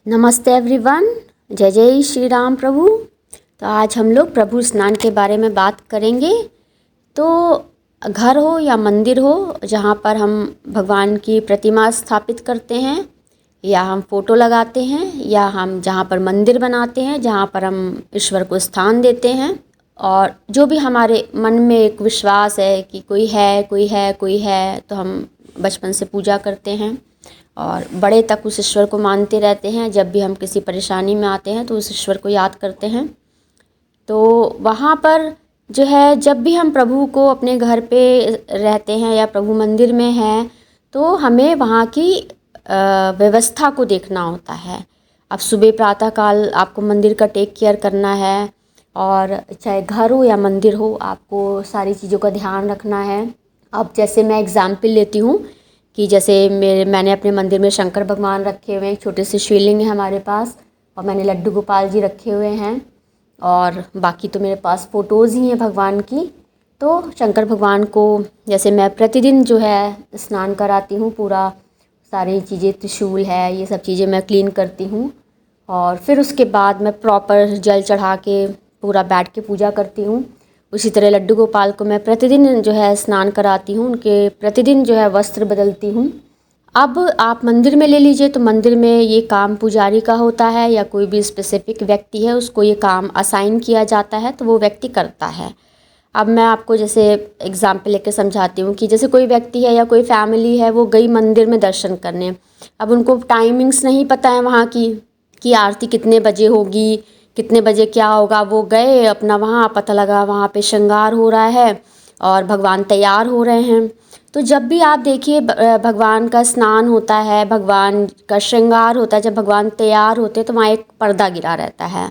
नमस्ते एवरीवन। जय जय श्री राम प्रभु। तो आज हम लोग प्रभु स्नान के बारे में बात करेंगे। तो घर हो या मंदिर हो जहाँ पर हम भगवान की प्रतिमा स्थापित करते हैं या हम फोटो लगाते हैं या हम जहाँ पर मंदिर बनाते हैं जहाँ पर हम ईश्वर को स्थान देते हैं, और जो भी हमारे मन में एक विश्वास है कि कोई है कोई है कोई है, तो हम बचपन से पूजा करते हैं और बड़े तक उस ईश्वर को मानते रहते हैं। जब भी हम किसी परेशानी में आते हैं तो उस ईश्वर को याद करते हैं। तो वहाँ पर जो है, जब भी हम प्रभु को अपने घर पे रहते हैं या प्रभु मंदिर में हैं, तो हमें वहाँ की व्यवस्था को देखना होता है। अब सुबह प्रातःकाल आपको मंदिर का टेक केयर करना है, और चाहे घर हो या मंदिर हो, आपको सारी चीज़ों का ध्यान रखना है। अब जैसे मैं एग्ज़ाम्पल लेती हूँ कि जैसे मैंने अपने मंदिर में शंकर भगवान रखे हुए हैं, एक छोटे से शिवलिंग है हमारे पास, और मैंने लड्डू गोपाल जी रखे हुए हैं, और बाकी तो मेरे पास फ़ोटोज़ ही हैं भगवान की। तो शंकर भगवान को जैसे मैं प्रतिदिन जो है स्नान कराती हूँ, पूरा सारी चीज़ें, त्रिशूल है, ये सब चीज़ें मैं क्लीन करती हूँ, और फिर उसके बाद मैं प्रॉपर जल चढ़ा के पूरा बैठ के पूजा करती हूँ। उसी तरह लड्डू गोपाल को मैं प्रतिदिन जो है स्नान कराती हूँ, उनके प्रतिदिन जो है वस्त्र बदलती हूँ। अब आप मंदिर में ले लीजिए, तो मंदिर में ये काम पुजारी का होता है या कोई भी स्पेसिफिक व्यक्ति है, उसको ये काम असाइन किया जाता है, तो वो व्यक्ति करता है। अब मैं आपको जैसे एग्जाम्पल लेके समझाती हूँ कि जैसे कोई व्यक्ति है या कोई फैमिली है, वो गई मंदिर में दर्शन करने। अब उनको टाइमिंग्स नहीं पता है वहाँ की कि आरती कितने बजे होगी, कितने बजे क्या होगा। वो गए अपना, वहाँ पता लगा वहाँ पे श्रृंगार हो रहा है और भगवान तैयार हो रहे हैं। तो जब भी आप देखिए भगवान का स्नान होता है, भगवान का श्रृंगार होता है, जब भगवान तैयार होते हैं तो वहाँ एक पर्दा गिरा रहता है।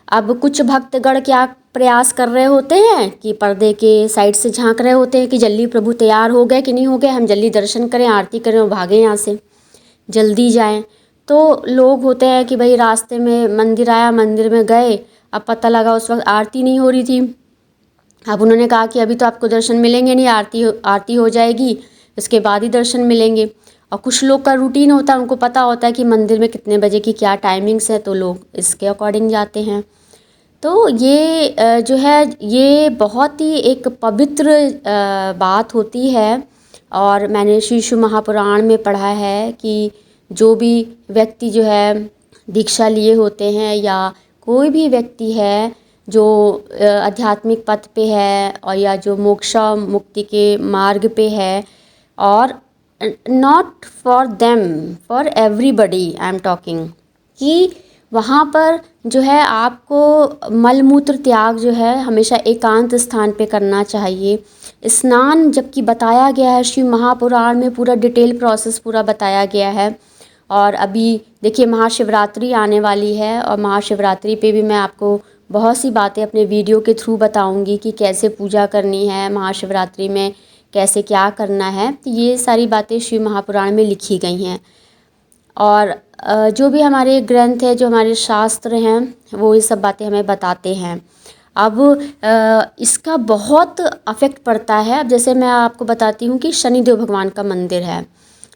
अब कुछ भक्तगण क्या प्रयास कर रहे होते हैं कि पर्दे के साइड से झांक रहे होते हैं कि जल्दी प्रभु तैयार हो गए कि नहीं हो गए, हम जल्दी दर्शन करें, आरती करें और भागें यहाँ से, जल्दी जाएं। तो लोग होते हैं कि भाई रास्ते में मंदिर आया, मंदिर में गए, अब पता लगा उस वक्त आरती नहीं हो रही थी। अब उन्होंने कहा कि अभी तो आपको दर्शन मिलेंगे नहीं, आरती हो जाएगी, उसके बाद ही दर्शन मिलेंगे। और कुछ लोग का रूटीन होता है, उनको पता होता है कि मंदिर में कितने बजे की क्या टाइमिंग्स है, तो लोग इसके अकॉर्डिंग जाते हैं। तो ये जो है, ये बहुत ही एक पवित्र बात होती है। और मैंने श्री शिव महापुराण में पढ़ा है कि जो भी व्यक्ति जो है दीक्षा लिए होते हैं, या कोई भी व्यक्ति है जो आध्यात्मिक पथ पे है, और या जो मोक्ष मुक्ति के मार्ग पे है, और not for them, for everybody I am talking, कि वहाँ पर जो है आपको मलमूत्र त्याग जो है हमेशा एकांत स्थान पे करना चाहिए। स्नान जबकि बताया गया है शिव महापुराण में, पूरा डिटेल प्रोसेस पूरा बताया गया है। और अभी देखिए महाशिवरात्रि आने वाली है, और महाशिवरात्रि पे भी मैं आपको बहुत सी बातें अपने वीडियो के थ्रू बताऊंगी कि कैसे पूजा करनी है महाशिवरात्रि में, कैसे क्या करना है। तो ये सारी बातें शिव महापुराण में लिखी गई हैं। और जो भी हमारे ग्रंथ है, जो हमारे शास्त्र हैं, वो ये सब बातें हमें बताते हैं। अब इसका बहुत अफेक्ट पड़ता है। अब जैसे मैं आपको बताती हूँ कि शनिदेव भगवान का मंदिर है।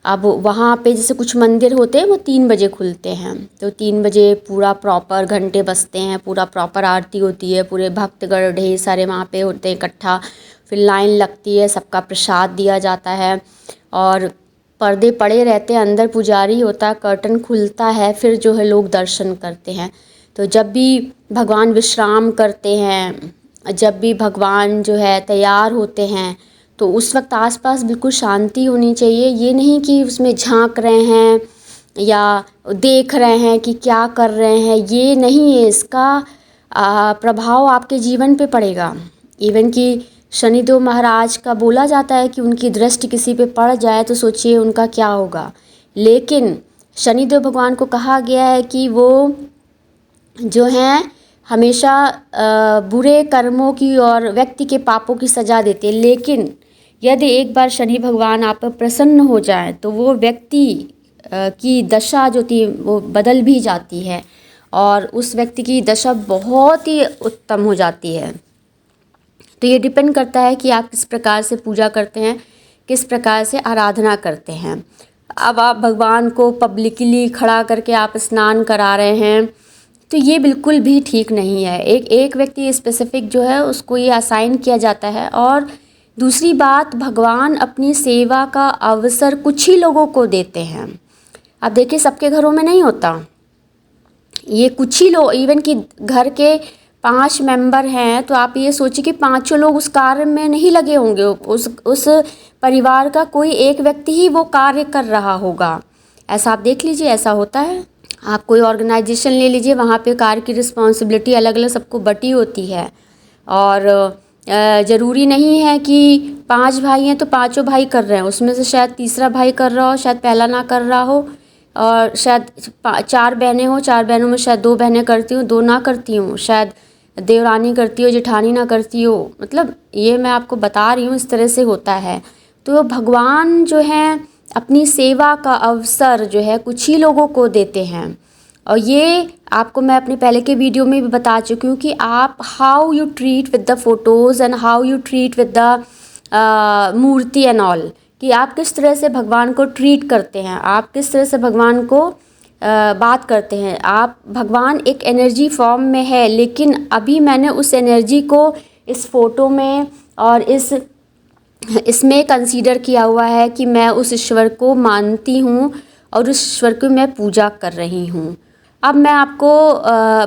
अब वहाँ पे जैसे कुछ मंदिर होते हैं वो 3 बजे खुलते हैं, तो 3 बजे पूरा प्रॉपर घंटे बजते हैं, पूरा प्रॉपर आरती होती है, पूरे भक्तगण ढेर सारे वहाँ पे होते हैं इकट्ठा, फिर लाइन लगती है, सबका प्रसाद दिया जाता है, और पर्दे पड़े रहते हैं, अंदर पुजारी होता है, कर्टन खुलता है, फिर जो है लोग दर्शन करते हैं। तो जब भी भगवान विश्राम करते हैं, जब भी भगवान जो है तैयार होते हैं, तो उस वक्त आसपास बिल्कुल शांति होनी चाहिए। ये नहीं कि उसमें झांक रहे हैं या देख रहे हैं कि क्या कर रहे हैं, ये नहीं है। इसका प्रभाव आपके जीवन पे पड़ेगा। इवन कि शनिदेव महाराज का बोला जाता है कि उनकी दृष्टि किसी पे पड़ जाए तो सोचिए उनका क्या होगा। लेकिन शनिदेव भगवान को कहा गया है कि वो जो हैं हमेशा बुरे कर्मों की और व्यक्ति के पापों की सज़ा देते हैं। लेकिन यदि एक बार शनि भगवान आप पर प्रसन्न हो जाए तो वो व्यक्ति की दशा जो थी वो बदल भी जाती है, और उस व्यक्ति की दशा बहुत ही उत्तम हो जाती है। तो ये डिपेंड करता है कि आप किस प्रकार से पूजा करते हैं, किस प्रकार से आराधना करते हैं। अब आप भगवान को पब्लिकली खड़ा करके आप स्नान करा रहे हैं, तो ये बिल्कुल भी ठीक नहीं है। एक व्यक्ति स्पेसिफिक जो है उसको ये असाइन किया जाता है। और दूसरी बात, भगवान अपनी सेवा का अवसर कुछ ही लोगों को देते हैं। अब देखिए, सबके घरों में नहीं होता, ये कुछ ही लोग, इवन कि घर के 5 मेंबर हैं तो आप ये सोचिए कि पाँचों लोग उस कार्य में नहीं लगे होंगे। उस परिवार का कोई एक व्यक्ति ही वो कार्य कर रहा होगा। ऐसा आप देख लीजिए, ऐसा होता है। आप कोई ऑर्गेनाइजेशन ले लीजिए, वहाँ पे कार्य की रिस्पॉन्सिबिलिटी अलग अलग सबको बटी होती है। और ज़रूरी नहीं है कि 5 भाई हैं तो पाँचों भाई कर रहे हैं, उसमें से शायद तीसरा भाई कर रहा हो, शायद पहला ना कर रहा हो। और शायद 4 बहनें हो, 4 बहनों में शायद 2 बहनें करती हूँ, 2 ना करती हूँ, शायद देवरानी करती हो, जेठानी ना करती हो। मतलब ये मैं आपको बता रही हूँ, इस तरह से होता है। तो भगवान जो है अपनी सेवा का अवसर जो है कुछ ही लोगों को देते हैं। और ये आपको मैं अपने पहले के वीडियो में भी बता चुकी हूँ कि आप how you treat with the photos and how you treat with the मूर्ति एंड ऑल, कि आप किस तरह से भगवान को ट्रीट करते हैं, आप किस तरह से भगवान को बात करते हैं। आप भगवान एक एनर्जी फॉर्म में है, लेकिन अभी मैंने उस एनर्जी को इस फ़ोटो में और इसमें कंसीडर किया हुआ है कि मैं उस ईश्वर को मानती हूँ और उस ईश्वर की मैं पूजा कर रही हूँ। अब मैं आपको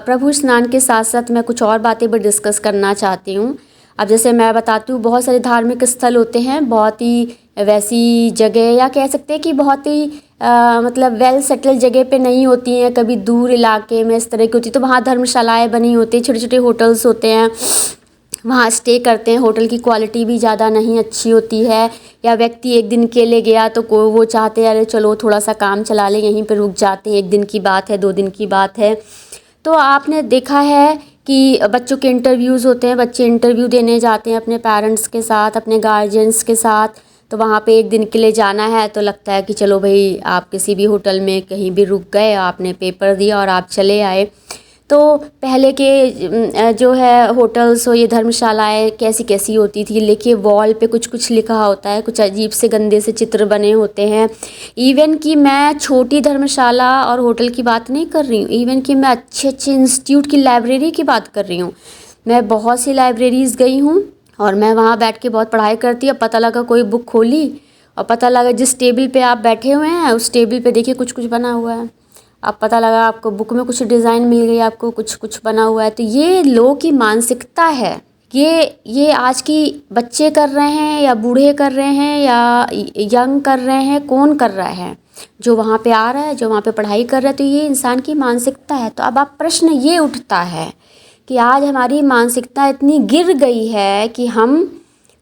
प्रभु स्नान के साथ साथ मैं कुछ और बातें भी डिस्कस करना चाहती हूँ। अब जैसे मैं बताती हूँ, बहुत सारे धार्मिक स्थल होते हैं, बहुत ही वैसी जगह, या कह सकते हैं कि बहुत ही मतलब वेल सेटल जगह पे नहीं होती हैं, कभी दूर इलाके में इस तरह की होती, तो वहाँ धर्मशालाएँ बनी होती हैं, छोटे छोटे होटल्स होते हैं, वहाँ स्टे करते हैं। होटल की क्वालिटी भी ज़्यादा नहीं अच्छी होती है, या व्यक्ति एक दिन के लिए गया तो वो चाहते हैं अरे चलो थोड़ा सा काम चला लें, यहीं पर रुक जाते हैं, 1 दिन की बात है, 2 दिन की बात है। तो आपने देखा है कि बच्चों के इंटरव्यूज़ होते हैं, बच्चे इंटरव्यू देने जाते हैं अपने पेरेंट्स के साथ, अपने गार्जियंस के साथ, तो वहाँ पे 1 दिन के लिए जाना है तो लगता है कि चलो भाई आप किसी भी होटल में कहीं भी रुक गए, आपने पेपर दिया और आप चले आए। तो पहले के जो है होटल्स हो, ये धर्मशालाएँ कैसी कैसी होती थी, देखिए वॉल पे कुछ कुछ लिखा होता है, कुछ अजीब से गंदे से चित्र बने होते हैं। इवन कि मैं छोटी धर्मशाला और होटल की बात नहीं कर रही हूँ, इवन कि मैं अच्छे अच्छे इंस्टीट्यूट की लाइब्रेरी की बात कर रही हूँ। मैं बहुत सी लाइब्रेरीज़ गई हूँ और मैं वहाँ बैठ के बहुत पढ़ाई करती। अब पता लगा कोई बुक खोली और पता लगा जिस टेबल पे आप बैठे हुए हैं उस टेबल पे देखिए कुछ कुछ बना हुआ है। अब पता लगा आपको बुक में कुछ डिज़ाइन मिल गई, आपको कुछ कुछ बना हुआ है। तो ये लोगों की मानसिकता है। ये आज की बच्चे कर रहे हैं या बूढ़े कर रहे हैं या यंग कर रहे हैं, कौन कर रहा है? जो वहाँ पे आ रहा है, जो वहाँ पे पढ़ाई कर रहा है। तो ये इंसान की मानसिकता है। तो अब आप प्रश्न ये उठता है कि आज हमारी मानसिकता इतनी गिर गई है कि हम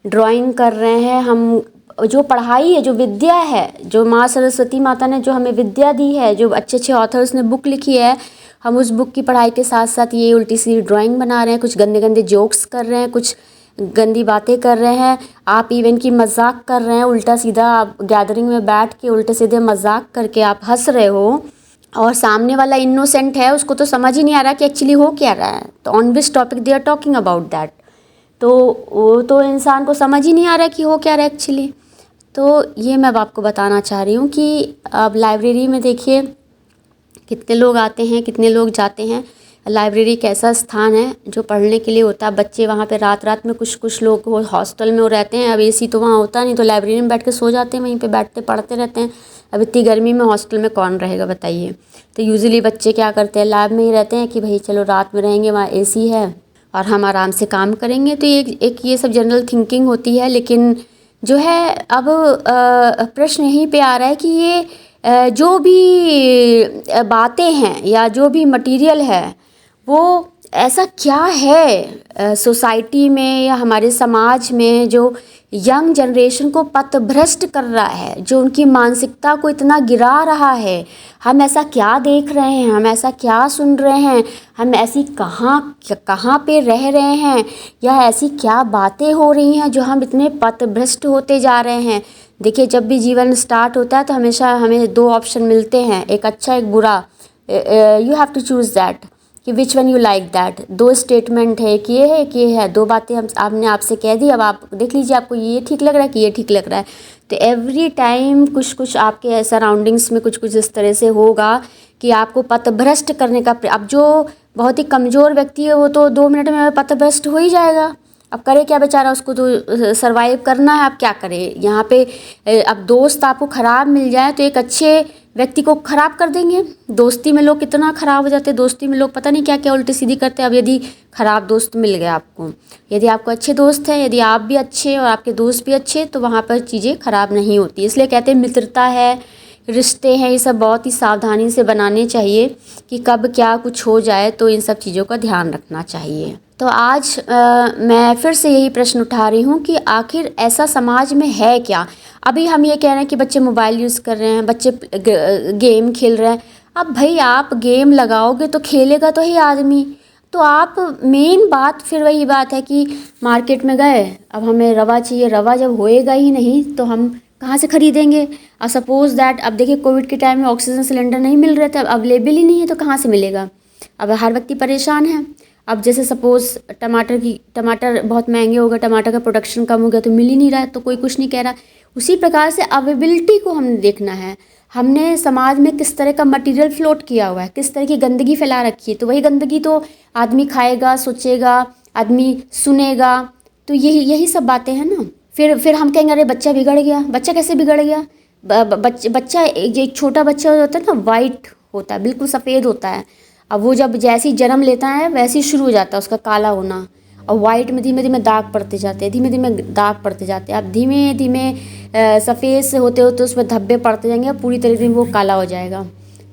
ड्राइंग कर रहे हैं, हम जो पढ़ाई है, जो विद्या है, जो माँ सरस्वती माता ने जो हमें विद्या दी है, जो अच्छे अच्छे ऑथर्स ने बुक लिखी है, हम उस बुक की पढ़ाई के साथ साथ ये उल्टी सीधी ड्राइंग बना रहे हैं, कुछ गंदे गंदे जोक्स कर रहे हैं, कुछ गंदी बातें कर रहे हैं। आप इवन की मजाक कर रहे हैं, उल्टा सीधा आप गैदरिंग में बैठ के उल्टे सीधे मजाक करके आप हंस रहे हो, और सामने वाला इनोसेंट है, उसको तो समझ ही नहीं आ रहा कि एक्चुअली हो क्या रहा है। तो on which topic they are talking about that, तो वो तो इंसान को समझ ही नहीं आ रहा कि हो क्या रहा है एक्चुअली। तो ये मैं अब आपको बताना चाह रही हूँ कि अब लाइब्रेरी में देखिए कितने लोग आते हैं, कितने लोग जाते हैं। लाइब्रेरी एक ऐसा स्थान है जो पढ़ने के लिए होता है। बच्चे वहाँ पे रात रात में कुछ लोग वो हॉस्टल में वो रहते हैं, अब एसी तो वहाँ होता नहीं, तो लाइब्रेरी में बैठ के सो जाते हैं, वहीं पे बैठते पढ़ते रहते हैं। अब इतनी गर्मी में हॉस्टल में कौन रहेगा बताइए। तो यूजुअली बच्चे क्या करते हैं, लैब में ही रहते हैं कि भाई चलो रात में रहेंगे, वहाँ एसी है और हम आराम से काम करेंगे। तो एक ये सब जनरल थिंकिंग होती है। लेकिन जो है अब प्रश्न यहीं पे आ रहा है कि ये जो भी बातें हैं या जो भी मटेरियल है वो ऐसा क्या है सोसाइटी में या हमारे समाज में जो यंग जनरेशन को पथभ्रष्ट कर रहा है, जो उनकी मानसिकता को इतना गिरा रहा है। हम ऐसा क्या देख रहे हैं, हम ऐसा क्या सुन रहे हैं, हम ऐसी कहाँ पे रह रहे हैं, या ऐसी क्या बातें हो रही हैं जो हम इतने पथभ्रष्ट होते जा रहे हैं। देखिए, जब भी जीवन स्टार्ट होता है तो हमेशा हमें 2 ऑप्शन मिलते हैं, एक अच्छा एक बुरा। You have to choose that कि which one you like that. 2 statement है कि ये है कि ये है, 2 बातें हम आपने आपसे कह दी। अब आप देख लीजिए आपको ये ठीक लग रहा है कि ये ठीक लग रहा है। तो एवरी टाइम कुछ कुछ आपके सराउंडिंग्स में कुछ कुछ इस तरह से होगा कि आपको पथभ्रष्ट करने का। अब जो बहुत ही कमज़ोर व्यक्ति है वो तो 2 मिनट में पथभ्रष्ट हो ही जाएगा। अब करे क्या बेचारा, उसको तो सरवाइव करना है। अब क्या करे यहाँ पे। अब दोस्त आपको ख़राब मिल जाए तो एक अच्छे व्यक्ति को ख़राब कर देंगे। दोस्ती में लोग कितना ख़राब हो जाते हैं, दोस्ती में लोग पता नहीं क्या क्या उल्टी सीधी करते हैं। अब यदि ख़राब दोस्त मिल गया आपको, यदि आपको अच्छे दोस्त हैं, यदि आप भी अच्छे और आपके दोस्त भी अच्छे, तो वहाँ पर चीज़ें ख़राब नहीं होती। इसलिए कहते हैं मित्रता है, रिश्ते हैं, ये सब बहुत ही सावधानी से बनाने चाहिए कि कब क्या कुछ हो जाए, तो इन सब चीज़ों का ध्यान रखना चाहिए। तो आज मैं फिर से यही प्रश्न उठा रही हूँ कि आखिर ऐसा समाज में है क्या। अभी हम ये कह रहे हैं कि बच्चे मोबाइल यूज़ कर रहे हैं, बच्चे गेम खेल रहे हैं। अब भाई आप गेम लगाओगे तो खेलेगा तो ही आदमी। तो आप मेन बात फिर वही बात है कि मार्केट में गए, अब हमें रवा चाहिए, रवा जब होएगा ही नहीं तो हम कहाँ से खरीदेंगे। और सपोज़ दैट अब देखिए कोविड के टाइम में ऑक्सीजन सिलेंडर नहीं मिल रहे थे, अब अवेलेबल ही नहीं है तो कहाँ से मिलेगा। अब हर व्यक्ति परेशान है। अब जैसे सपोज़ टमाटर बहुत महंगे हो गए, टमाटर का प्रोडक्शन कम हो गया तो मिल ही नहीं रहा है, तो कोई कुछ नहीं कह रहा। उसी प्रकार से अवेबिलिटी को हमने देखना है। हमने समाज में किस तरह का मटेरियल फ्लोट किया हुआ है, किस तरह की गंदगी फैला रखी है, तो वही गंदगी तो आदमी खाएगा, सोचेगा, आदमी सुनेगा। तो यही सब बातें हैं ना। फिर हम कहेंगे अरे बच्चा बिगड़ गया। बच्चा कैसे बिगड़ गया। बच्चा एक छोटा बच्चा होता है ना, वाइट होता है, बिल्कुल सफ़ेद होता है। अब वो जब जैसे ही जन्म लेता है वैसे ही शुरू हो जाता है उसका काला होना, और वाइट में धीमे धीमे दाग पड़ते जाते हैं, धीमे धीमे दाग पड़ते जाते हैं। अब धीमे धीमे सफ़ेद से होते होते उसमें धब्बे पड़ते जाएंगे, पूरी तरह से वो काला हो जाएगा।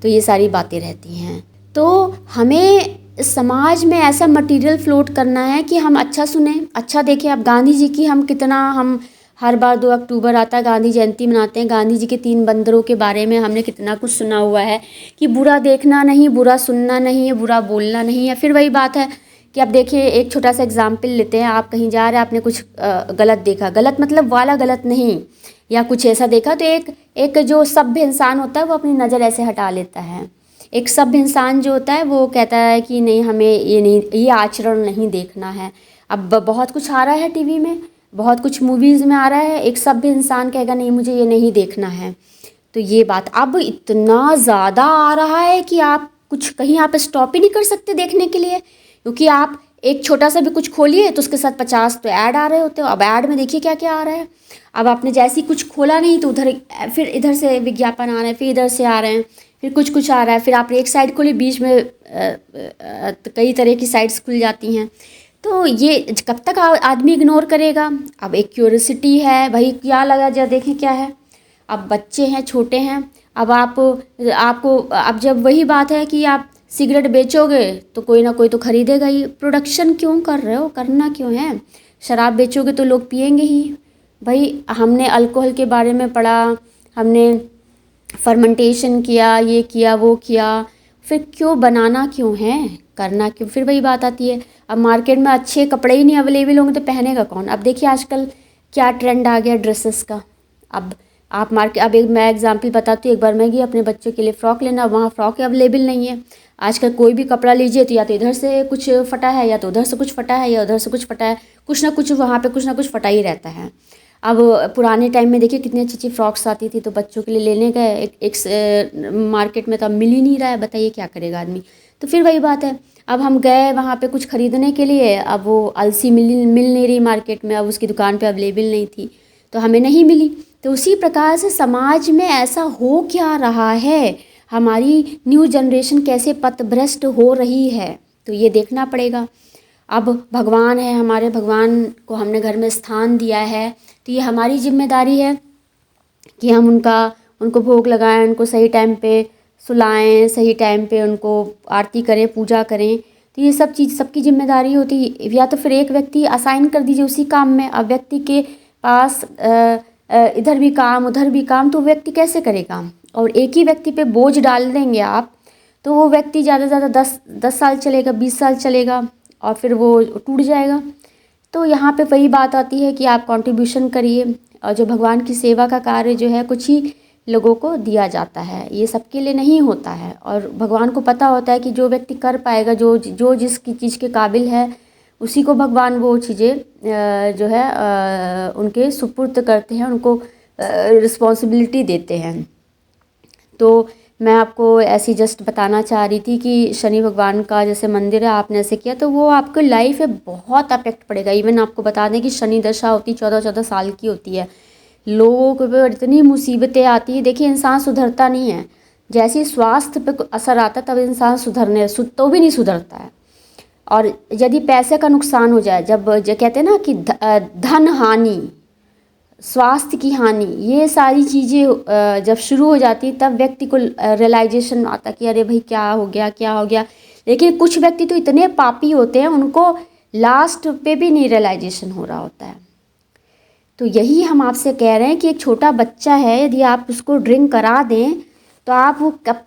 तो ये सारी बातें रहती हैं। तो हमें समाज में ऐसा मटेरियल फ्लोट करना है कि हम अच्छा सुने, अच्छा देखें। अब गांधी जी की हम हर बार 2 अक्टूबर आता है, गांधी जयंती मनाते हैं। गांधी जी के 3 बंदरों के बारे में हमने कितना कुछ सुना हुआ है कि बुरा देखना नहीं, बुरा सुनना नहीं है, बुरा बोलना नहीं है। फिर वही बात है कि अब देखिए एक छोटा सा एग्जाम्पल लेते हैं। आप कहीं जा रहे हैं, आपने कुछ गलत देखा, गलत मतलब वाला गलत नहीं, या कुछ ऐसा देखा, तो एक जो सभ्य इंसान होता है वो अपनी नज़र ऐसे हटा लेता है। एक सभ्य इंसान जो होता है वो कहता है कि नहीं, हमें ये आचरण नहीं देखना है। अब बहुत कुछ आ रहा है टीवी में, बहुत कुछ मूवीज़ में आ रहा है, एक सभ्य इंसान कहेगा नहीं मुझे ये नहीं देखना है। तो ये बात अब इतना ज़्यादा आ रहा है कि आप कुछ कहीं आप स्टॉप ही नहीं कर सकते देखने के लिए, क्योंकि आप एक छोटा सा भी कुछ खोलिए तो उसके साथ 50 तो ऐड आ रहे होते हो। अब ऐड में देखिए क्या क्या आ रहा है। अब आपने जैसे ही कुछ खोला नहीं तो फिर इधर से विज्ञापन आ रहे हैं, फिर इधर से आ रहे हैं, फिर कुछ आ रहा है, फिर आपने एक साइड खोली, बीच में कई तरह की साइड्स खुल जाती हैं। तो ये कब तक आदमी इग्नोर करेगा। अब एक क्यूरियोसिटी है, भाई क्या लगा जरा देखें क्या है। अब बच्चे हैं, छोटे हैं। अब आपको अब जब वही बात है कि आप सिगरेट बेचोगे तो कोई ना कोई तो खरीदेगा ही। प्रोडक्शन क्यों कर रहे हो, करना क्यों है। शराब बेचोगे तो लोग पिएंगे ही। भाई हमने अल्कोहल के बारे में पढ़ा, हमने फर्मेंटेशन किया, ये किया वो किया, फिर क्यों बनाना क्यों है, करना क्यों। फिर वही बात आती है। अब मार्केट में अच्छे कपड़े ही नहीं अवेलेबल होंगे तो पहनेगा कौन। अब देखिए आजकल क्या ट्रेंड आ गया ड्रेसेस का। अब एक मैं एग्जांपल बताती हूँ। एक बार मैं गई अपने बच्चों के लिए फ़्रॉक लेना, वहाँ फ़्रॉक अवेलेबल नहीं है। आजकल कोई भी कपड़ा लीजिए तो या तो इधर से कुछ फटा है, या तो उधर से कुछ फटा है, या उधर से कुछ फटा है, कुछ ना कुछ वहाँ पे कुछ ना कुछ फटा ही रहता है। अब पुराने टाइम में देखिए कितनी अच्छी अच्छी फ्रॉक्स आती थी, तो बच्चों के लिए लेने गए एक मार्केट में, तो अब मिल ही नहीं रहा है। बताइए क्या करेगा आदमी। तो फिर वही बात है, अब हम गए वहाँ पे कुछ ख़रीदने के लिए, अब वो अलसी मिल नहीं रही मार्केट में, अब उसकी दुकान पे अवेलेबल नहीं थी तो हमें नहीं मिली। तो उसी प्रकार से समाज में ऐसा हो क्या रहा है, हमारी न्यू जनरेशन कैसे पथभ्रष्ट हो रही है, तो ये देखना पड़ेगा। अब भगवान है हमारे, भगवान को हमने घर में स्थान दिया है, तो ये हमारी जिम्मेदारी है कि हम उनको भोग लगाएं, उनको सही टाइम पे सुलाएं, सही टाइम पे उनको आरती करें, पूजा करें। तो ये सब चीज़ सबकी जिम्मेदारी होती है। या तो फिर एक व्यक्ति असाइन कर दीजिए उसी काम में। अब व्यक्ति के पास इधर भी काम उधर भी काम, तो व्यक्ति कैसे करेगा। और एक ही व्यक्ति पे बोझ डाल देंगे आप, तो वो व्यक्ति ज़्यादा से ज़्यादा 10 साल चलेगा, 20 साल चलेगा और फिर वो टूट जाएगा। तो यहाँ पे वही बात आती है कि आप कंट्रीब्यूशन करिए, और जो भगवान की सेवा का कार्य जो है कुछ ही लोगों को दिया जाता है, ये सबके लिए नहीं होता है। और भगवान को पता होता है कि जो व्यक्ति कर पाएगा, जो जिसकी चीज़ के काबिल है, उसी को भगवान वो चीज़ें जो है उनके सुपुर्द करते हैं, उनको रिस्पॉन्सिबिलिटी देते हैं। तो मैं आपको ऐसी जस्ट बताना चाह रही थी कि शनि भगवान का जैसे मंदिर है, आपने ऐसे किया तो वो आपके लाइफ में बहुत अफेक्ट पड़ेगा। इवन आपको बता दें कि शनि दशा होती 14-14 साल की होती है, लोगों के ऊपर इतनी मुसीबतें आती हैं। देखिए इंसान सुधरता नहीं है, जैसे ही स्वास्थ्य पे असर आता है तब इंसान तो भी नहीं सुधरता है। और यदि पैसे का नुकसान हो जाए, जब जो कहते हैं ना कि धन हानि, स्वास्थ्य की हानि, ये सारी चीज़ें जब शुरू हो जाती तब व्यक्ति को रियलाइजेशन आता कि अरे भाई क्या हो गया क्या हो गया। लेकिन कुछ व्यक्ति तो इतने पापी होते हैं, उनको लास्ट पे भी नहीं रियलाइजेशन हो रहा होता है। तो यही हम आपसे कह रहे हैं कि एक छोटा बच्चा है, यदि आप उसको ड्रिंक करा दें तो आप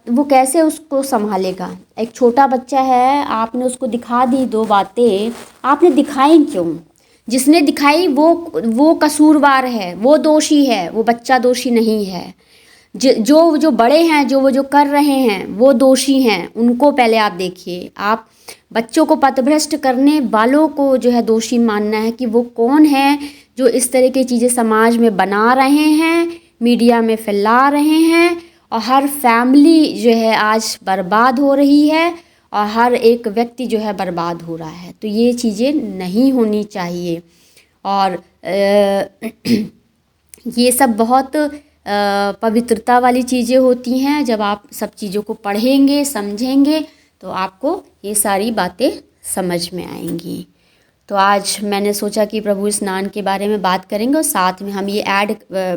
वो कैसे उसको संभालेगा। एक छोटा बच्चा है, आपने उसको दिखा दी 2 बातें, आपने दिखाई क्यों? जिसने दिखाई वो कसूरवार है, वो दोषी है, वो बच्चा दोषी नहीं है। जो बड़े हैं, जो कर रहे हैं वो दोषी हैं, उनको पहले आप देखिए। आप बच्चों को पथभ्रष्ट करने वालों को जो है दोषी मानना है कि वो कौन है जो इस तरह की चीज़ें समाज में बना रहे हैं, मीडिया में फैला रहे हैं, और हर फैमिली जो है आज बर्बाद हो रही है और हर एक व्यक्ति जो है बर्बाद हो रहा है। तो ये चीज़ें नहीं होनी चाहिए। और ये सब बहुत पवित्रता वाली चीज़ें होती हैं। जब आप सब चीज़ों को पढ़ेंगे समझेंगे तो आपको ये सारी बातें समझ में आएंगी। तो आज मैंने सोचा कि प्रभु स्नान के बारे में बात करेंगे और साथ में हम ये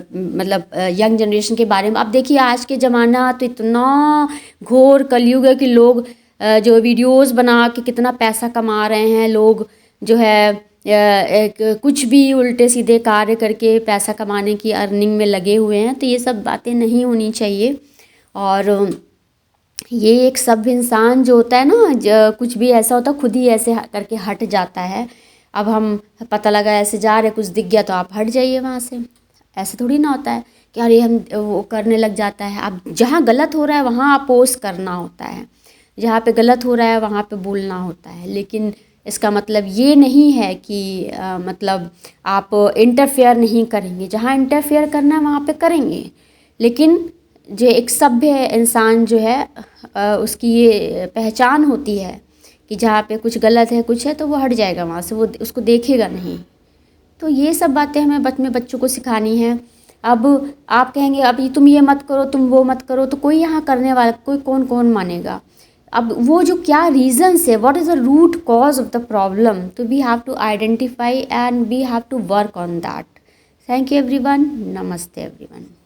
मतलब यंग जनरेशन के बारे में। अब देखिए आज के ज़माना तो इतना घोर कलयुग है कि लोग जो वीडियोस बना के कितना पैसा कमा रहे हैं। लोग जो है कुछ भी उल्टे सीधे कार्य करके पैसा कमाने की अर्निंग में लगे हुए हैं। तो ये सब बातें नहीं होनी चाहिए। और ये एक सब इंसान जो होता है ना, कुछ भी ऐसा होता है खुद ही ऐसे करके हट जाता है। अब हम पता लगा ऐसे जा रहे, कुछ दिख गया तो आप हट जाइए वहाँ से। ऐसे थोड़ी ना होता है कि अरे हम वो करने लग जाता है। अब जहाँ गलत हो रहा है वहाँ अपोज करना होता है, जहाँ पे गलत हो रहा है वहाँ पे बोलना होता है। लेकिन इसका मतलब ये नहीं है कि मतलब आप इंटरफेयर नहीं करेंगे। जहाँ इंटरफेयर करना है वहाँ पे करेंगे, लेकिन जो एक सभ्य इंसान जो है उसकी ये पहचान होती है कि जहाँ पे कुछ गलत है कुछ है तो वो हट जाएगा वहाँ से, वो उसको देखेगा नहीं। तो ये सब बातें हमें बच्चों को सिखानी है। अब आप कहेंगे अब तुम ये मत करो तुम वो मत करो, तो कोई यहाँ करने वाला कोई कौन मानेगा। अब वो जो क्या रीजंस है, what is the root cause of the problem, तो we have to identify and we have to work on that. Thank you everyone. Namaste everyone.